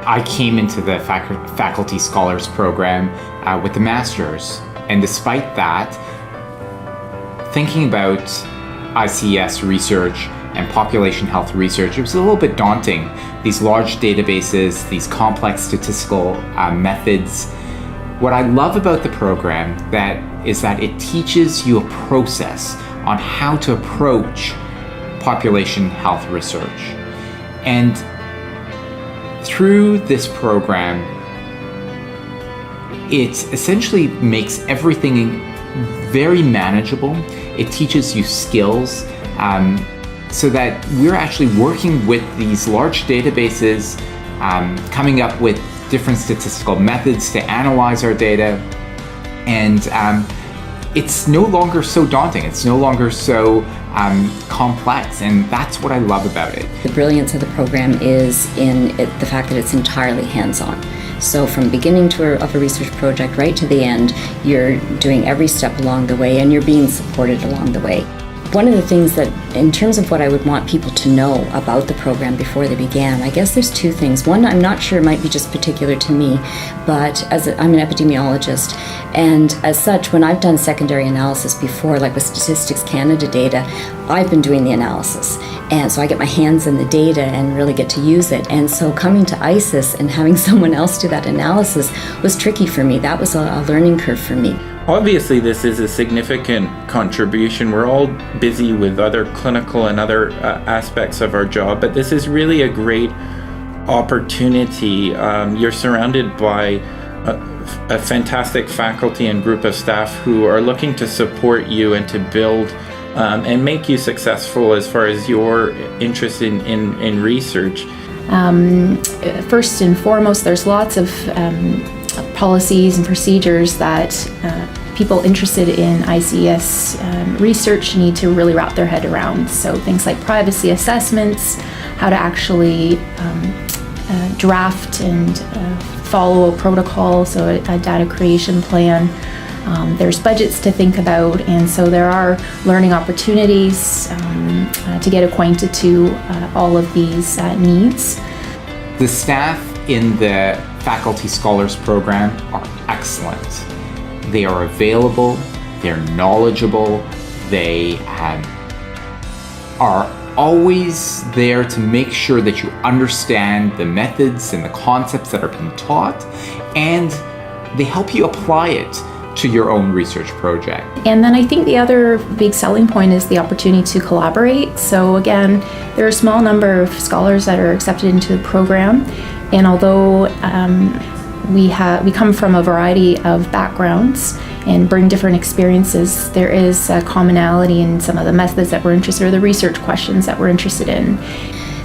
I came into the Faculty Scholars Program with the Master's, and despite that, thinking about ICES research and population health research, it was a little bit daunting. These large databases, these complex statistical methods. What I love about the program is that it teaches you a process on how to approach population health research. And through this program, it essentially makes everything very manageable. It teaches you skills so that we're actually working with these large databases, coming up with different statistical methods to analyze our data. And it's no longer so daunting. It's no longer so complex, and that's what I love about it. The brilliance of the program is in the fact that it's entirely hands-on. So from beginning of a research project right to the end, you're doing every step along the way and you're being supported along the way. One of the things that, in terms of what I would want people to know about the program before they began, I guess there's two things. One, I'm not sure, it might be just particular to me, but I'm an epidemiologist, and as such, when I've done secondary analysis before, like with Statistics Canada data, I've been doing the analysis. And so I get my hands in the data and really get to use it. And so coming to ICES and having someone else do that analysis was tricky for me. That was a learning curve for me. Obviously, this is a significant contribution. We're all busy with other clinical and other aspects of our job, but this is really a great opportunity. You're surrounded by a fantastic faculty and group of staff who are looking to support you and to build and make you successful as far as your interest in research. First and foremost, there's lots of policies and procedures that people interested in ICES research need to really wrap their head around. So things like privacy assessments, how to actually draft and follow a protocol, so a data creation plan. There's budgets to think about, and so there are learning opportunities to get acquainted to all of these needs. The staff in the Faculty Scholars Program are excellent. They are available, they're knowledgeable, they are always there to make sure that you understand the methods and the concepts that are being taught, and they help you apply it to your own research project. And then I think the other big selling point is the opportunity to collaborate. So again, there are a small number of scholars that are accepted into the program, and although we come from a variety of backgrounds and bring different experiences, there is a commonality in some of the methods that we're interested in, or the research questions that we're interested in.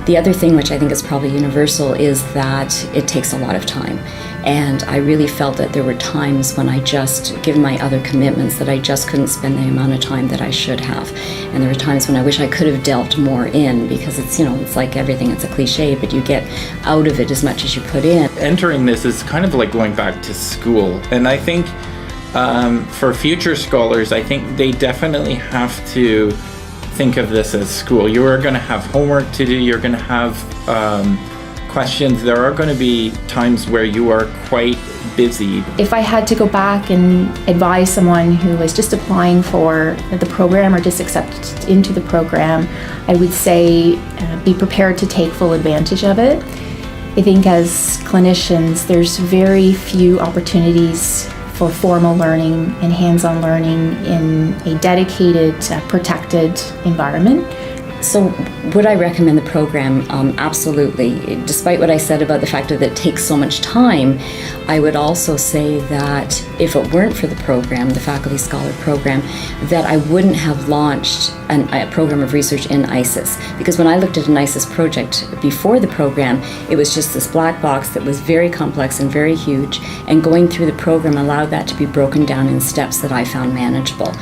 The other thing, which I think is probably universal, is that it takes a lot of time. And I really felt that there were times when given my other commitments, that I just couldn't spend the amount of time that I should have. And there were times when I wish I could have delved more in, because it's like everything, it's a cliche, but you get out of it as much as you put in. Entering this is kind of like going back to school. And I think for future scholars, I think they definitely have to think of this as school. You are going to have homework to do, you're going to have questions. There are going to be times where you are quite busy. If I had to go back and advise someone who was just applying for the program or just accepted into the program, I would say be prepared to take full advantage of it. I think as clinicians, there's very few opportunities for formal learning and hands-on learning in a dedicated, protected environment. So would I recommend the program? Absolutely. Despite what I said about the fact that it takes so much time, I would also say that if it weren't for the program, the Faculty Scholar Program, that I wouldn't have launched a program of research in ICES. Because when I looked at an ICES project before the program, it was just this black box that was very complex and very huge, and going through the program allowed that to be broken down in steps that I found manageable.